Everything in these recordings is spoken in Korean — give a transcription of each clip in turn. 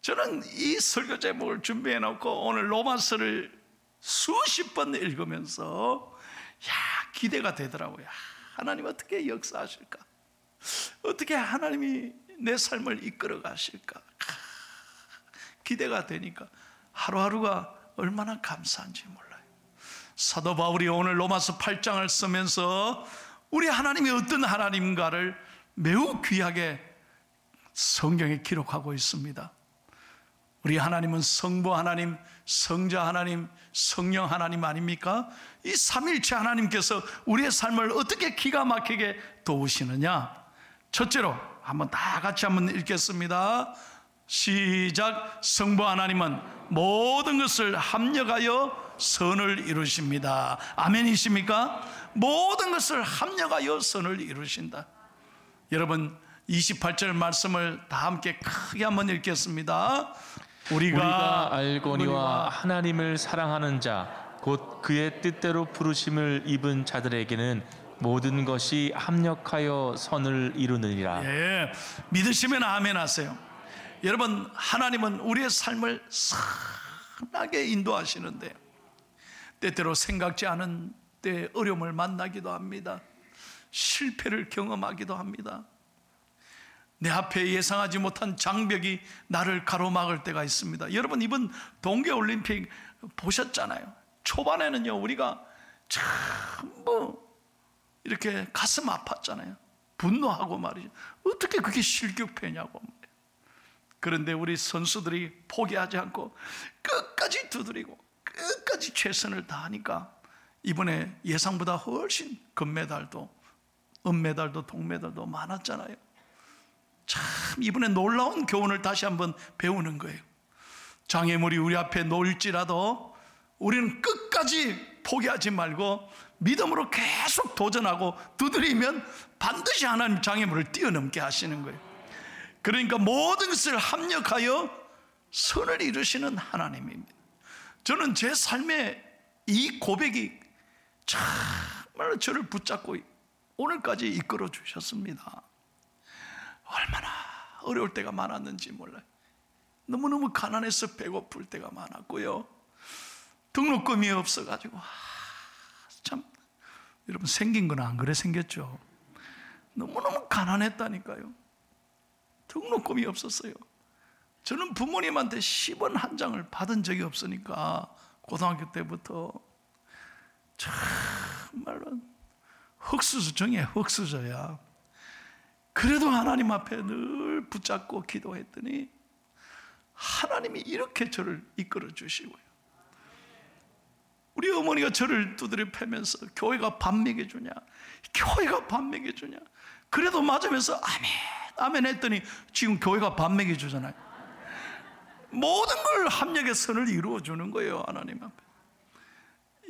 저는 이 설교 제목을 준비해 놓고 오늘 로마서를 수십 번 읽으면서 기대가 되더라고요. 하나님 어떻게 역사하실까? 어떻게 하나님이 내 삶을 이끌어 가실까? 기대가 되니까 하루하루가 얼마나 감사한지 몰라요. 사도 바울이 오늘 로마서 8장을 쓰면서 우리 하나님이 어떤 하나님인가를 매우 귀하게 성경에 기록하고 있습니다. 우리 하나님은 성부 하나님, 성자 하나님, 성령 하나님 아닙니까? 이 삼일체 하나님께서 우리의 삶을 어떻게 기가 막히게 도우시느냐? 첫째로 한번 다 같이 한번 읽겠습니다. 시작. 성부 하나님은 모든 것을 합력하여 선을 이루십니다. 아멘이십니까? 모든 것을 합력하여 선을 이루신다. 여러분 28절 말씀을 다 함께 크게 한번 읽겠습니다. 우리가 알거니와 하나님을 사랑하는 자 곧 그의 뜻대로 부르심을 입은 자들에게는 모든 것이 합력하여 선을 이루느니라. 예, 믿으시면 아멘 하세요. 여러분 하나님은 우리의 삶을 선하게 인도하시는데 때때로 생각지 않은 때 어려움을 만나기도 합니다. 실패를 경험하기도 합니다. 내 앞에 예상하지 못한 장벽이 나를 가로막을 때가 있습니다. 여러분 이번 동계올림픽 보셨잖아요. 초반에는요 우리가 전부 이렇게 가슴 아팠잖아요. 분노하고 말이죠. 어떻게 그게 실격패냐고. 그런데 우리 선수들이 포기하지 않고 끝까지 두드리고 끝까지 최선을 다하니까 이번에 예상보다 훨씬 금메달도 은메달도 동메달도 많았잖아요. 참 이번에 놀라운 교훈을 다시 한번 배우는 거예요. 장애물이 우리 앞에 놓일지라도 우리는 끝까지 포기하지 말고 믿음으로 계속 도전하고 두드리면 반드시 하나님 장애물을 뛰어넘게 하시는 거예요. 그러니까 모든 것을 합력하여 선을 이루시는 하나님입니다. 저는 제 삶에 이 고백이 정말 저를 붙잡고 오늘까지 이끌어 주셨습니다. 얼마나 어려울 때가 많았는지 몰라요. 너무너무 가난해서 배고플 때가 많았고요. 등록금이 없어가지고 참 여러분 생긴 건 안 그래 생겼죠. 너무너무 가난했다니까요. 등록금이 없었어요. 저는 부모님한테 10원 한 장을 받은 적이 없으니까 고등학교 때부터 정말로 흙수저 중에 흙수저야. 그래도 하나님 앞에 늘 붙잡고 기도했더니 하나님이 이렇게 저를 이끌어 주시고요. 우리 어머니가 저를 두드려 패면서 교회가 밥 먹여주냐, 교회가 밥 먹여주냐. 그래도 맞으면서 아멘 아멘 했더니 지금 교회가 밥 먹여주잖아요. 모든 걸 합력의 선을 이루어주는 거예요, 하나님 앞에.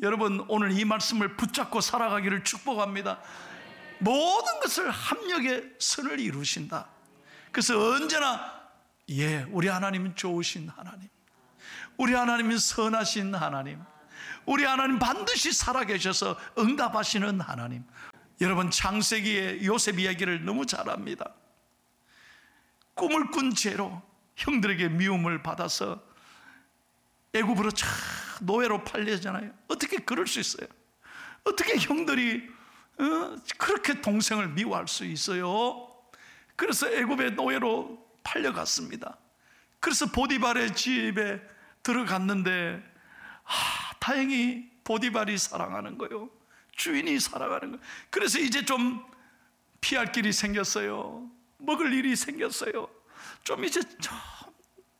여러분 오늘 이 말씀을 붙잡고 살아가기를 축복합니다. 모든 것을 합력의 선을 이루신다. 그래서 언제나 우리 하나님은 좋으신 하나님, 우리 하나님은 선하신 하나님, 우리 하나님 반드시 살아계셔서 응답하시는 하나님. 여러분 창세기의 요셉 이야기를 너무 잘 압니다. 꿈을 꾼 채로 형들에게 미움을 받아서 애굽으로 노예로 팔려잖아요. 어떻게 그럴 수 있어요? 어떻게 형들이 그렇게 동생을 미워할 수 있어요? 그래서 애굽의 노예로 팔려갔습니다. 그래서 보디발의 집에 들어갔는데 다행히 보디발이 사랑하는 거예요. 주인이 사랑하는 거예요. 그래서 이제 좀 피할 길이 생겼어요. 먹을 일이 생겼어요. 좀 이제 좀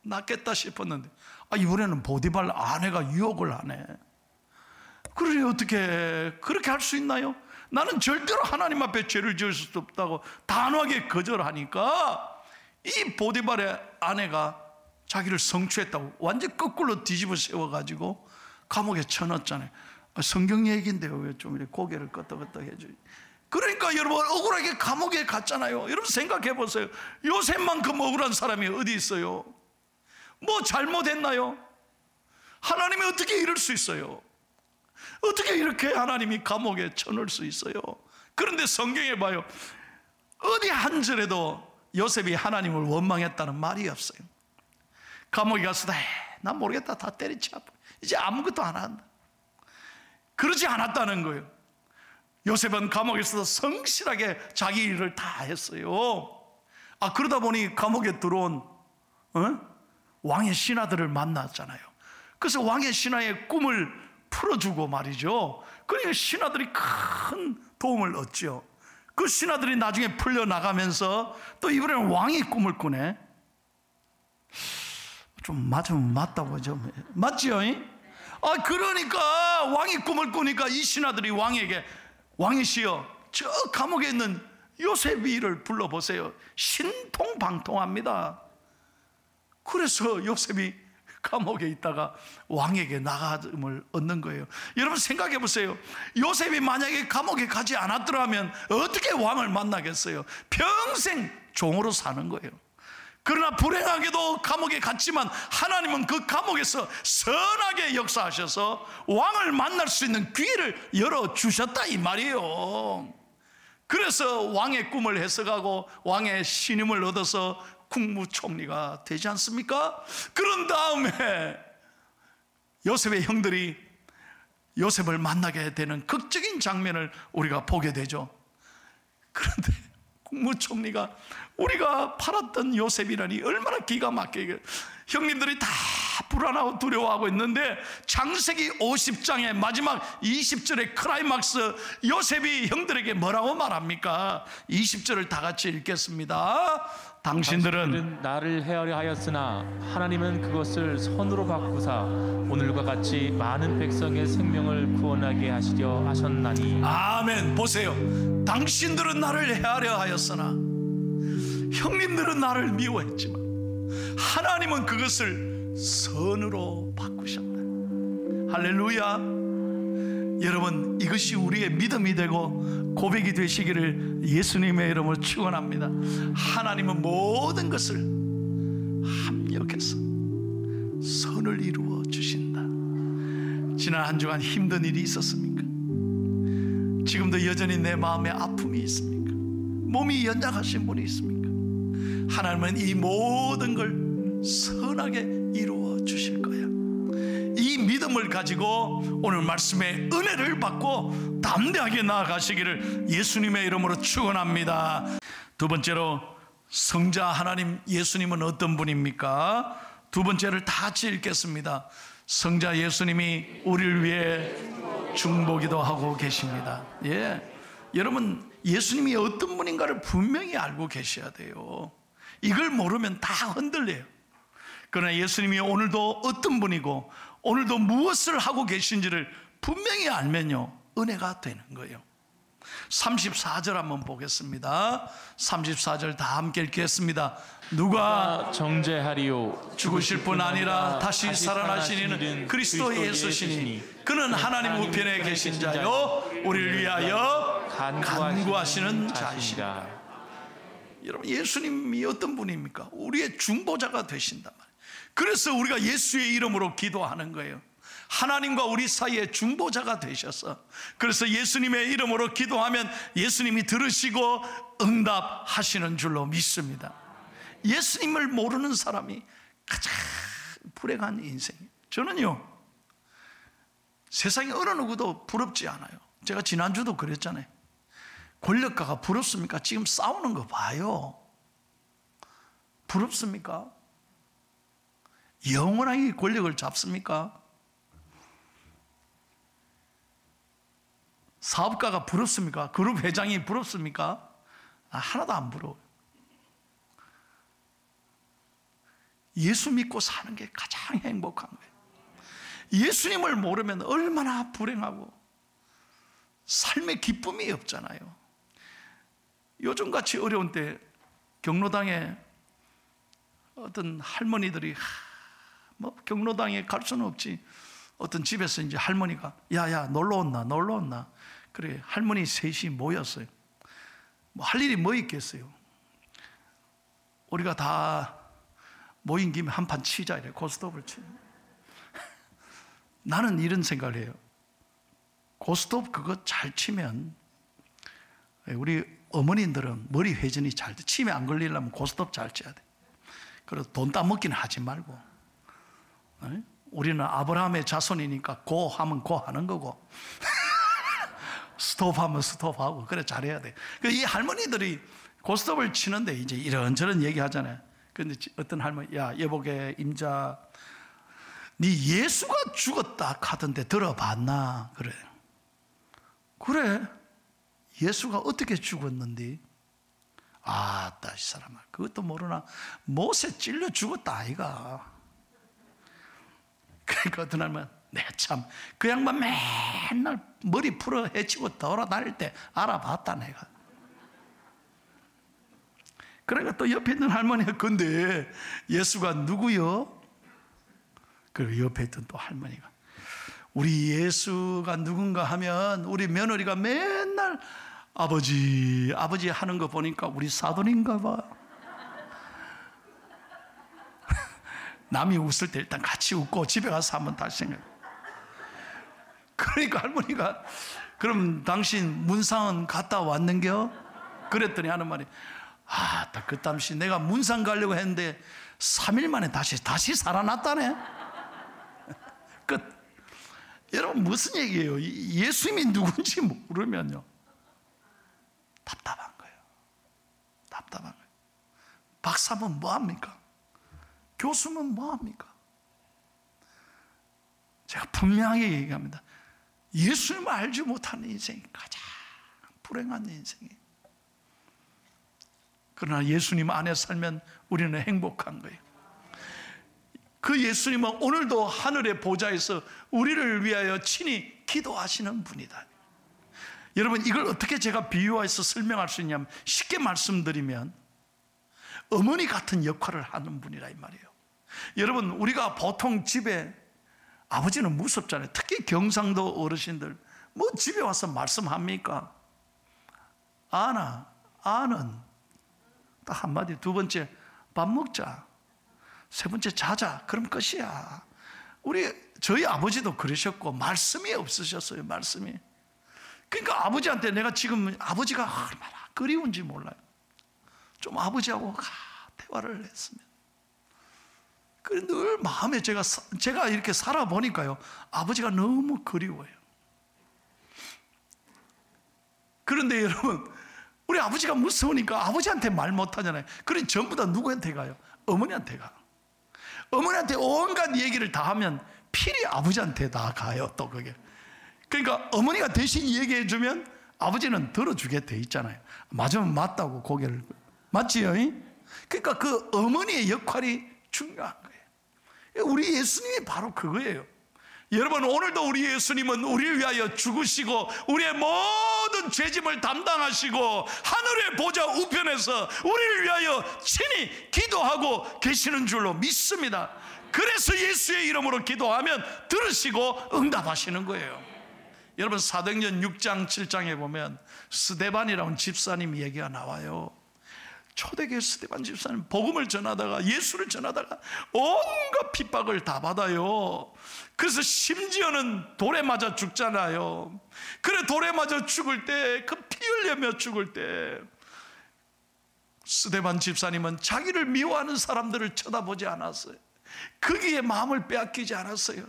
낫겠다 싶었는데 이번에는 보디발 아내가 유혹을 하네. 그러니 어떻게 그렇게 할 수 있나요? 나는 절대로 하나님 앞에 죄를 지을 수 없다고 단호하게 거절하니까 이 보디발의 아내가 자기를 성추했다고 완전 거꾸로 뒤집어 세워가지고 감옥에 쳐넣었잖아요. 성경 얘기인데요, 왜 좀 이렇게 고개를 끄덕끄덕 해줘요? 그러니까 여러분 억울하게 감옥에 갔잖아요. 여러분 생각해 보세요. 요셉만큼 억울한 사람이 어디 있어요? 뭐 잘못했나요? 하나님이 어떻게 이럴 수 있어요? 어떻게 이렇게 하나님이 감옥에 쳐넣을 수 있어요? 그런데 성경에 봐요. 어디 한 절에도 요셉이 하나님을 원망했다는 말이 없어요. 감옥에 가서 난 모르겠다, 다 때리쳐, 이제 아무것도 안 한다. 그러지 않았다는 거예요. 요셉은 감옥에서도 성실하게 자기 일을 다 했어요. 그러다 보니 감옥에 들어온 왕의 신하들을 만났잖아요. 그래서 왕의 신하의 꿈을 풀어주고 말이죠. 그러니까 신하들이 큰 도움을 얻죠. 그 신하들이 나중에 풀려나가면서 또 이번에는 왕이 꿈을 꾸네. 좀 맞으면 맞다고 좀 맞지요? 그러니까 왕이 꿈을 꾸니까 이 신하들이 왕에게, 왕이시여, 저 감옥에 있는 요셉이를 불러보세요. 신통방통합니다. 그래서 요셉이 감옥에 있다가 왕에게 나감을 얻는 거예요. 여러분 생각해 보세요. 요셉이 만약에 감옥에 가지 않았더라면 어떻게 왕을 만나겠어요? 평생 종으로 사는 거예요. 그러나 불행하게도 감옥에 갔지만 하나님은 그 감옥에서 선하게 역사하셔서 왕을 만날 수 있는 기회를 열어주셨다 이 말이에요. 그래서 왕의 꿈을 해석하고 왕의 신임을 얻어서 국무총리가 되지 않습니까? 그런 다음에 요셉의 형들이 요셉을 만나게 되는 극적인 장면을 우리가 보게 되죠. 그런데 국무총리가 우리가 팔았던 요셉이라니 얼마나 기가 막히게, 형님들이 다 불안하고 두려워하고 있는데 창세기 50장의 마지막 20절의 클라이막스, 요셉이 형들에게 뭐라고 말합니까? 20절을 다 같이 읽겠습니다. 당신들은 나를 헤아려 하였으나 하나님은 그것을 선으로 바꾸사 오늘과 같이 많은 백성의 생명을 구원하게 하시려 하셨나니. 아멘. 보세요. 당신들은 나를 헤아려 하였으나, 형님들은 나를 미워했지만 하나님은 그것을 선으로 바꾸셨다. 할렐루야. 여러분, 이것이 우리의 믿음이 되고 고백이 되시기를 예수님의 이름으로 축원합니다. 하나님은 모든 것을 합력해서 선을 이루어 주신다. 지난 한 주간 힘든 일이 있었습니까? 지금도 여전히 내 마음에 아픔이 있습니까? 몸이 연약하신 분이 있습니까? 하나님은 이 모든 걸 선하게 이루어 주실 거야. 이 믿음을 가지고 오늘 말씀의 은혜를 받고 담대하게 나아가시기를 예수님의 이름으로 축원합니다. 두 번째로, 성자 하나님 예수님은 어떤 분입니까? 두 번째를 다 같이 읽겠습니다. 성자 예수님이 우리를 위해 중보기도 하고 계십니다. 여러분, 예수님이 어떤 분인가를 분명히 알고 계셔야 돼요. 이걸 모르면 다 흔들려요. 그러나 예수님이 오늘도 어떤 분이고 오늘도 무엇을 하고 계신지를 분명히 알면요, 은혜가 되는 거예요. 34절 한번 보겠습니다. 34절 다 함께 읽겠습니다. 누가 정죄하리요 죽으실 뿐 아니라 다시 살아나신 이는 그리스도 예수시니 그는 하나님 우편에 계신 자요 우리를 위하여 간구하시는 자이시다. 여러분, 예수님이 어떤 분입니까? 우리의 중보자가 되신단 말이에요. 그래서 우리가 예수의 이름으로 기도하는 거예요. 하나님과 우리 사이에 중보자가 되셔서, 그래서 예수님의 이름으로 기도하면 예수님이 들으시고 응답하시는 줄로 믿습니다. 예수님을 모르는 사람이 가장 불행한 인생이에요. 저는요, 세상에 어느 누구도 부럽지 않아요. 제가 지난주도 그랬잖아요. 권력가가 부럽습니까? 지금 싸우는 거 봐요. 부럽습니까? 영원하게 권력을 잡습니까? 사업가가 부럽습니까? 그룹 회장이 부럽습니까? 하나도 안 부러워요. 예수 믿고 사는 게 가장 행복한 거예요. 예수님을 모르면 얼마나 불행하고 삶의 기쁨이 없잖아요. 요즘같이 어려운 때 경로당에 어떤 할머니들이 경로당에 갈 수는 없지, 어떤 집에서 이제 할머니가 야야 놀러 온나 그래, 할머니 셋이 모였어요. 할 일이 뭐 있겠어요. 우리가 다 모인 김에 한판 치자 이래, 고스톱을 치. 나는 이런 생각을 해요. 고스톱 그거 잘 치면, 우리 어머님들은 머리 회전이 잘 돼. 치매 안 걸리려면 고스톱 잘 쳐야 돼. 그래서 돈 따먹기는 하지 말고 우리는 아브라함의 자손이니까 고 하면 고 하는 거고 스톱하면 스톱하고 그래 잘해야 돼. 이 할머니들이 고스톱을 치는데 이제 이런저런 얘기하잖아요. 근데 어떤 할머니, 야 여보게 임자, 네 예수가 죽었다 하던데 들어봤나? 그래. 그래. 예수가 어떻게 죽었는데? 아따 이 사람아, 그것도 모르나? 못에 찔려 죽었다 아이가. 그러니까 어떤 할머니, 내가 참 그 양반 맨날 머리 풀어 헤치고 돌아다닐 때 알아봤다 내가. 그러니까 또 옆에 있는 할머니가, 근데 예수가 누구요? 그리고 옆에 있던 또 할머니가, 우리 예수가 누군가 하면 우리 며느리가 맨날 아버지 아버지 하는 거 보니까 우리 사돈인가 봐. 남이 웃을 때 일단 같이 웃고 집에 가서 한번 다시 생각해. 그러니까 할머니가, 그럼 당신 문상은 갔다 왔는겨? 그랬더니 하는 말이, 아, 딱 그 당시 내가 문상 가려고 했는데 3일 만에 다시 살아났다네. 끝. 여러분 무슨 얘기예요? 예수님이 누군지 모르면요 답답한 거예요. 답답한 거예요. 박사면 뭐합니까? 교수면 뭐합니까? 제가 분명하게 얘기합니다. 예수님을 알지 못하는 인생이 가장 불행한 인생이에요. 그러나 예수님 안에 살면 우리는 행복한 거예요. 그 예수님은 오늘도 하늘의 보좌에서 우리를 위하여 친히 기도하시는 분이다. 여러분, 이걸 어떻게 제가 비유해서 설명할 수 있냐면, 쉽게 말씀드리면 어머니 같은 역할을 하는 분이라 이 말이에요. 여러분, 우리가 보통 집에, 아버지는 무섭잖아요. 특히 경상도 어르신들 뭐 집에 와서 말씀합니까? 아는 딱 한마디, 두 번째 밥 먹자, 세 번째 자자, 그럼 끝이야. 저희 아버지도 그러셨고 말씀이 없으셨어요. 말씀이. 그러니까 아버지한테 내가 지금 아버지가 얼마나 그리운지 몰라요. 좀 아버지하고 대화를 했으면. 그런데 늘 마음에 제가 이렇게 살아보니까요, 아버지가 너무 그리워요. 그런데 여러분, 우리 아버지가 무서우니까 아버지한테 말 못하잖아요. 그러니 전부 다 누구한테 가요? 어머니한테 가. 어머니한테 온갖 얘기를 다 하면 필히 아버지한테 다 가요. 또 그게. 그러니까 어머니가 대신 얘기해 주면 아버지는 들어주게 돼 있잖아요. 맞으면 맞다고 고개를. 맞지요? 그러니까 그 어머니의 역할이 중요한 거예요. 우리 예수님이 바로 그거예요. 여러분, 오늘도 우리 예수님은 우리를 위하여 죽으시고 우리의 모든 죄짐을 담당하시고 하늘의 보좌 우편에서 우리를 위하여 친히 기도하고 계시는 줄로 믿습니다. 그래서 예수의 이름으로 기도하면 들으시고 응답하시는 거예요. 여러분, 사도행전 6장 7장에 보면 스데반이라는 집사님 얘기가 나와요. 초대교회 스데반 집사님 복음을 전하다가, 예수를 전하다가 온갖 핍박을 다 받아요. 그래서 심지어는 돌에 맞아 죽잖아요. 그래, 돌에 맞아 죽을 때, 그 피 흘리며 죽을 때 스데반 집사님은 자기를 미워하는 사람들을 쳐다보지 않았어요. 거기에 마음을 빼앗기지 않았어요.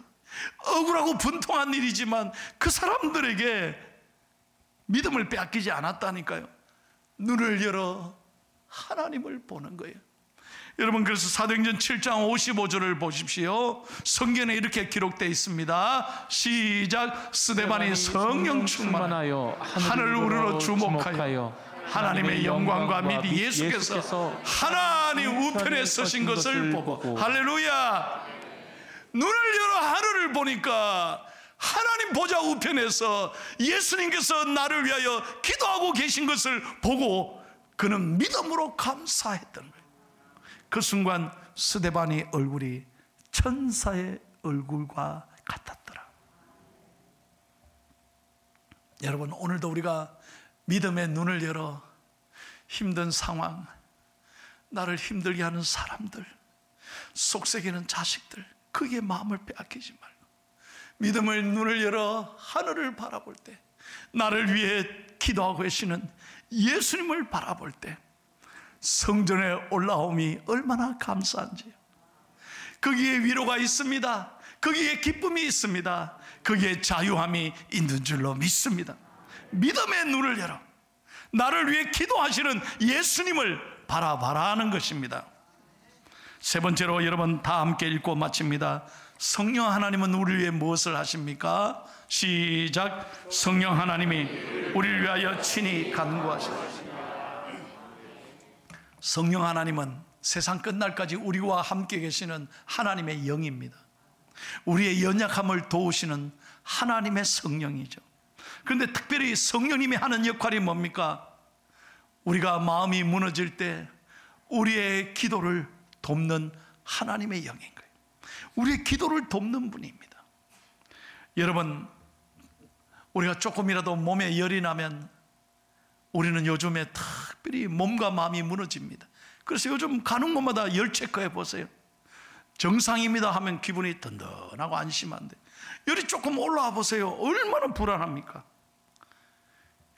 억울하고 분통한 일이지만 그 사람들에게 믿음을 빼앗기지 않았다니까요. 눈을 열어 하나님을 보는 거예요. 여러분, 그래서 사도행전 7장 55절을 보십시오. 성경에 이렇게 기록되어 있습니다. 시작. 스데반이 성령 충만하여 하늘을 우러러 주목하여 하나님의 영광과 및 예수께서 하나님 우편에 서신 것을 보고, 할렐루야, 눈을 열어 하늘을 보니까 하나님 보좌 우편에서 예수님께서 나를 위하여 기도하고 계신 것을 보고 그는 믿음으로 감사했던 거예요. 그 순간 스데반의 얼굴이 천사의 얼굴과 같았더라. 여러분, 오늘도 우리가 믿음의 눈을 열어 힘든 상황, 나를 힘들게 하는 사람들, 속썩이는 자식들, 그게 마음을 빼앗기지 말고 믿음의 눈을 열어 하늘을 바라볼 때, 나를 위해 기도하고 계시는 예수님을 바라볼 때 성전에 올라옴이 얼마나 감사한지요. 거기에 위로가 있습니다. 거기에 기쁨이 있습니다. 거기에 자유함이 있는 줄로 믿습니다. 믿음의 눈을 열어 나를 위해 기도하시는 예수님을 바라봐라는 것입니다. 세 번째로 여러분 다 함께 읽고 마칩니다. 성령 하나님은 우리를 위해 무엇을 하십니까? 시작. 성령 하나님이 우리를 위하여 친히 간구하십니다. 성령 하나님은 세상 끝날까지 우리와 함께 계시는 하나님의 영입니다. 우리의 연약함을 도우시는 하나님의 성령이죠. 그런데 특별히 성령님이 하는 역할이 뭡니까? 우리가 마음이 무너질 때 우리의 기도를 돕는 하나님의 영인 거예요. 우리의 기도를 돕는 분입니다. 여러분, 우리가 조금이라도 몸에 열이 나면 우리는 요즘에 특별히 몸과 마음이 무너집니다. 그래서 요즘 가는 곳마다 열 체크해 보세요. 정상입니다 하면 기분이 든든하고 안심한데 열이 조금 올라와 보세요. 얼마나 불안합니까?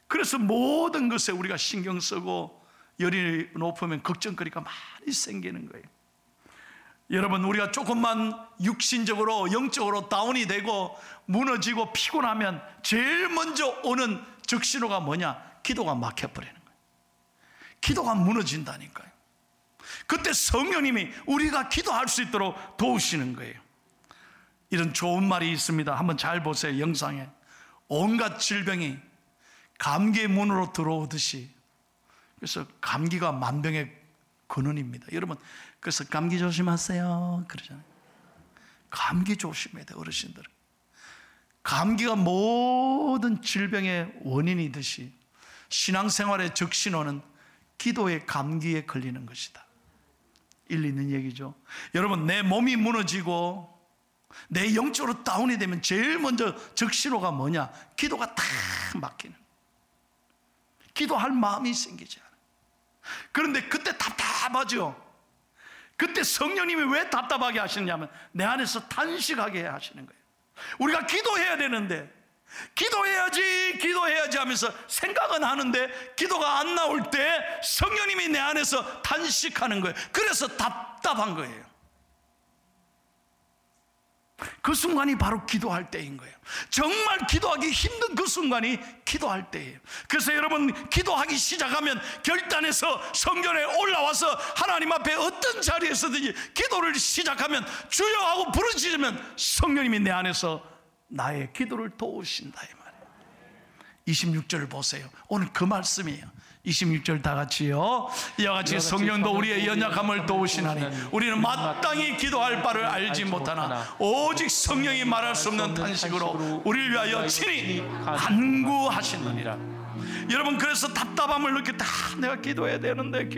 그래서 모든 것에 우리가 신경 쓰고 열이 높으면 걱정거리가 많이 생기는 거예요. 여러분, 우리가 조금만 육신적으로 영적으로 다운이 되고 무너지고 피곤하면 제일 먼저 오는 적신호가 뭐냐? 기도가 막혀버리는 거예요. 기도가 무너진다니까요. 그때 성령님이 우리가 기도할 수 있도록 도우시는 거예요. 이런 좋은 말이 있습니다. 한번 잘 보세요. 영상에 온갖 질병이 감기의 문으로 들어오듯이, 그래서 감기가 만병의 근원입니다. 여러분, 그래서 감기 조심하세요 그러잖아요. 감기 조심해야 돼요. 어르신들은 감기가 모든 질병의 원인이듯이 신앙생활의 적신호는 기도의 감기에 걸리는 것이다. 일리 있는 얘기죠. 여러분, 내 몸이 무너지고 내 영적으로 다운이 되면 제일 먼저 적신호가 뭐냐? 기도가 탁 막히는, 기도할 마음이 생기지 않아요. 그런데 그때 답답하죠. 그때 성령님이 왜 답답하게 하시느냐면 내 안에서 탄식하게 하시는 거예요. 우리가 기도해야 되는데 기도해야지 하면서 생각은 하는데 기도가 안 나올 때 성령님이 내 안에서 탄식하는 거예요. 그래서 답답한 거예요. 그 순간이 바로 기도할 때인 거예요. 정말 기도하기 힘든 그 순간이 기도할 때예요. 그래서 여러분, 기도하기 시작하면 결단해서 성전에 올라와서 하나님 앞에 어떤 자리에서든지 기도를 시작하면 주여 하고 부르짖으면 성령님이 내 안에서 나의 기도를 도우신다 이 말이에요. 26절 보세요. 오늘 그 말씀이에요. 26절 다 같이요. 이와 같이 성령도 우리의 연약함을 도우시나니 우리는 마땅히 기도할 바를 알지 못하나 오직 성령이 말할 수 없는 탄식으로 우리를 위하여 친히 간구하시느니라. 여러분, 그래서 답답함을 느꼈다. 내가 기도해야 되는데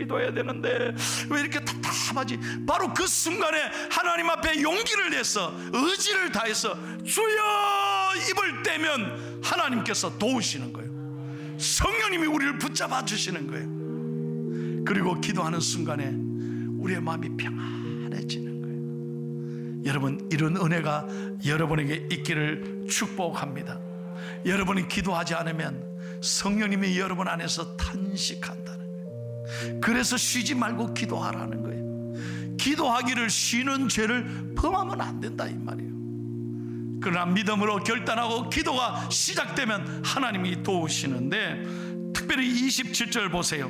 왜 이렇게 답답하지? 바로 그 순간에 하나님 앞에 용기를 내서 의지를 다해서 주여 입을 떼면 하나님께서 도우시는 거예요. 성령님이 우리를 붙잡아 주시는 거예요. 그리고 기도하는 순간에 우리의 마음이 평안해지는 거예요. 여러분, 이런 은혜가 여러분에게 있기를 축복합니다. 여러분이 기도하지 않으면 성령님이 여러분 안에서 탄식한다는 거예요. 그래서 쉬지 말고 기도하라는 거예요. 기도하기를 쉬는 죄를 범하면 안 된다 이 말이에요. 그러나 믿음으로 결단하고 기도가 시작되면 하나님이 도우시는데, 특별히 27절 보세요.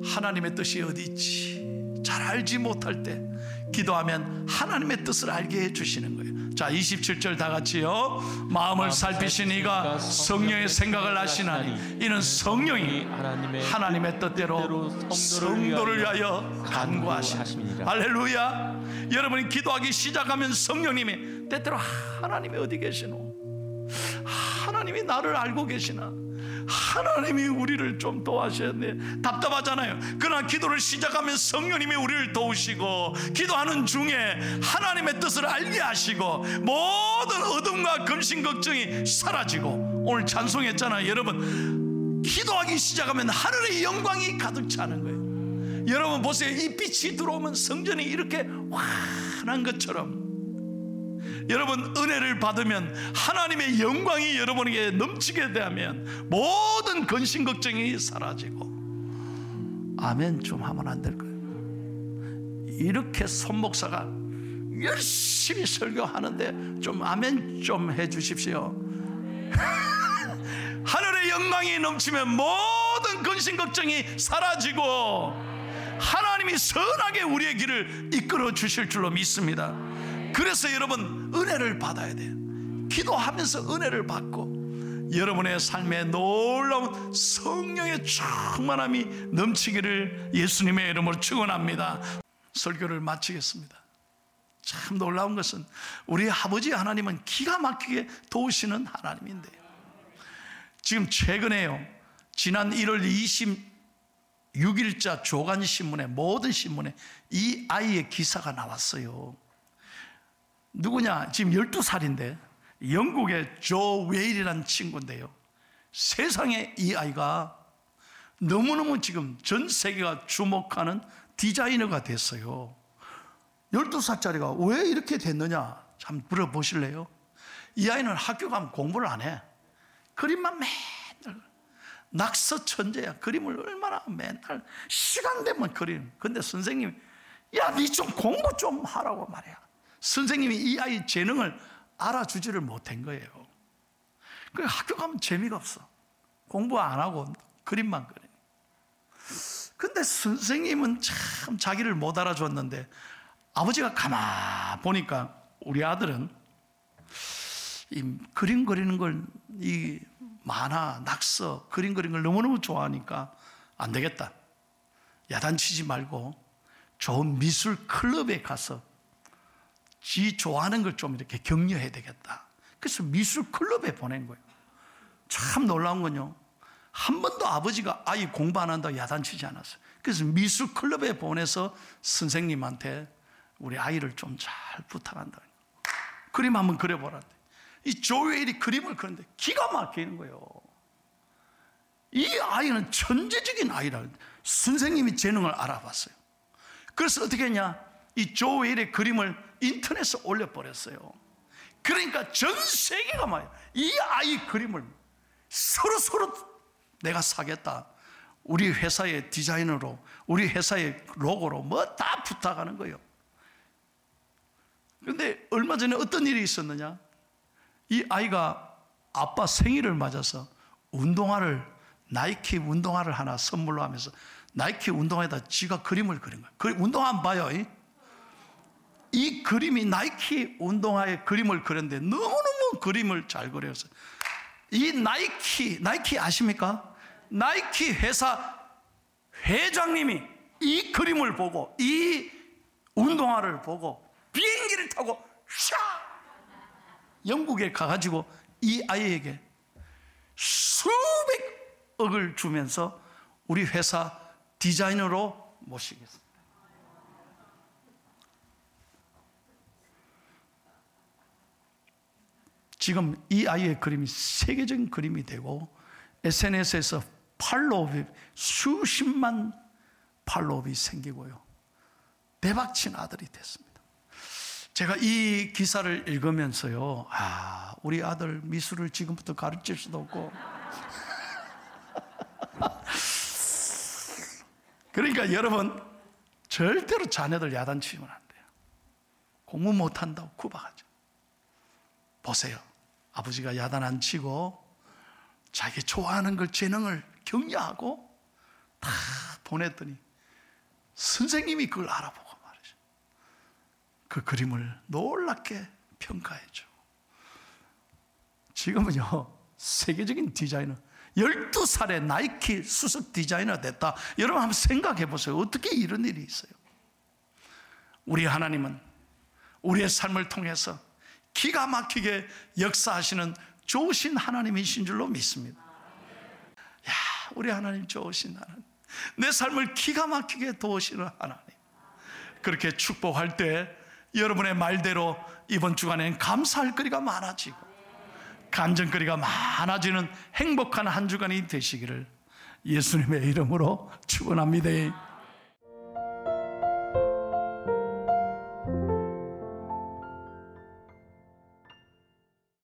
하나님의 뜻이 어디 있지 잘 알지 못할 때 기도하면 하나님의 뜻을 알게 해주시는 거예요. 자, 27절 다 같이요. 마음을 살피신 이가 성령의 생각을 아시나니 이는 성령이 하나님의 뜻대로 성도를 위하여 간구하시니라. 할렐루야. 여러분이 기도하기 시작하면 성령님이 때때로 하나님이 어디 계시노? 하나님이 나를 알고 계시나? 하나님이 우리를 좀 도와셔야 돼. 답답하잖아요. 그러나 기도를 시작하면 성령님이 우리를 도우시고 기도하는 중에 하나님의 뜻을 알게 하시고 모든 어둠과 근심 걱정이 사라지고, 오늘 찬송했잖아요. 여러분, 기도하기 시작하면 하늘의 영광이 가득 차는 거예요. 여러분 보세요. 이 빛이 들어오면 성전이 이렇게 환한 것처럼, 여러분 은혜를 받으면 하나님의 영광이 여러분에게 넘치게 되면 모든 근심 걱정이 사라지고, 아멘 좀 하면 안 될까요? 이렇게 손 목사가 열심히 설교하는데 좀 아멘 좀 해주십시오. 하늘의 영광이 넘치면 모든 근심 걱정이 사라지고 하나님이 선하게 우리의 길을 이끌어 주실 줄로 믿습니다. 그래서 여러분 은혜를 받아야 돼요. 기도하면서 은혜를 받고 여러분의 삶에 놀라운 성령의 충만함이 넘치기를 예수님의 이름으로 축원합니다. 설교를 마치겠습니다. 참 놀라운 것은 우리 아버지 하나님은 기가 막히게 도우시는 하나님인데요, 지금 최근에요, 지난 1월 26일자 조간신문에, 모든 신문에 이 아이의 기사가 나왔어요. 누구냐? 지금 12살인데 영국의 조 웨일이라는 친구인데요, 세상에 이 아이가 너무너무 지금 전 세계가 주목하는 디자이너가 됐어요. 12살짜리가 왜 이렇게 됐느냐 참 물어보실래요? 이 아이는 학교 가면 공부를 안 해. 그림만 맨날, 낙서 천재야. 그림을 얼마나 맨날 시간 되면 그림. 근데 선생님이 야, 니 좀 공부 좀 하라고 말이야. 선생님이 이 아이 재능을 알아주지를 못한 거예요. 그래, 학교 가면 재미가 없어. 공부 안 하고 그림만 그려. 근데 선생님은 참 자기를 못 알아줬는데 아버지가 가만 보니까 우리 아들은 이 그림 그리는 걸, 이 만화, 낙서, 그림 그리는 걸 너무너무 좋아하니까 안 되겠다. 야단치지 말고 좋은 미술 클럽에 가서 지 좋아하는 걸 좀 이렇게 격려해야 되겠다. 그래서 미술 클럽에 보낸 거예요. 참 놀라운 건요, 한 번도 아버지가 아이 공부 안 한다고 야단치지 않았어요. 그래서 미술 클럽에 보내서 선생님한테 우리 아이를 좀 잘 부탁한다. 그림 한번 그려보라. 이 조엘이 그림을 그리는데 기가 막히는 거예요. 이 아이는 천재적인 아이라 선생님이 재능을 알아봤어요. 그래서 어떻게 했냐, 이 조엘의 그림을 인터넷에 올려버렸어요. 그러니까 전 세계가 말이에요, 이 아이 그림을 서로 내가 사겠다, 우리 회사의 디자이너로, 우리 회사의 로고로 뭐 다 부탁하는 거예요. 그런데 얼마 전에 어떤 일이 있었느냐, 이 아이가 아빠 생일을 맞아서 운동화를, 나이키 운동화를 하나 선물로 하면서 나이키 운동화에다 지가 그림을 그린 거예요. 운동화 한번 봐요. 이 그림이 나이키 운동화에 그림을 그렸는데 너무너무 그림을 잘 그려서 이 나이키 아십니까? 나이키 회사 회장님이 이 그림을 보고, 이 운동화를 보고 비행기를 타고 샤 영국에 가가지고 이 아이에게 수백억을 주면서 우리 회사 디자이너로 모시겠습니다. 지금 이 아이의 그림이 세계적인 그림이 되고 SNS에서 팔로업이 수십만 팔로업이 생기고요, 대박친 아들이 됐습니다. 제가 이 기사를 읽으면서요, 아, 우리 아들 미술을 지금부터 가르칠 수도 없고 그러니까 여러분 절대로 자녀들 야단치면 안 돼요. 공부 못한다고 구박하죠. 보세요, 아버지가 야단 안 치고 자기 좋아하는 걸, 재능을 격려하고 다 보냈더니 선생님이 그걸 알아보고 말이죠, 그 그림을 놀랍게 평가해줘. 지금은요, 세계적인 디자이너, 12살에 나이키 수석 디자이너 됐다. 여러분 한번 생각해 보세요. 어떻게 이런 일이 있어요? 우리 하나님은 우리의 삶을 통해서 기가 막히게 역사하시는 좋으신 하나님이신 줄로 믿습니다. 야, 우리 하나님 좋으신 하나님, 내 삶을 기가 막히게 도우시는 하나님. 그렇게 축복할 때 여러분의 말대로 이번 주간엔 감사할 거리가 많아지고 간증거리가 많아지는 행복한 한 주간이 되시기를 예수님의 이름으로 축원합니다.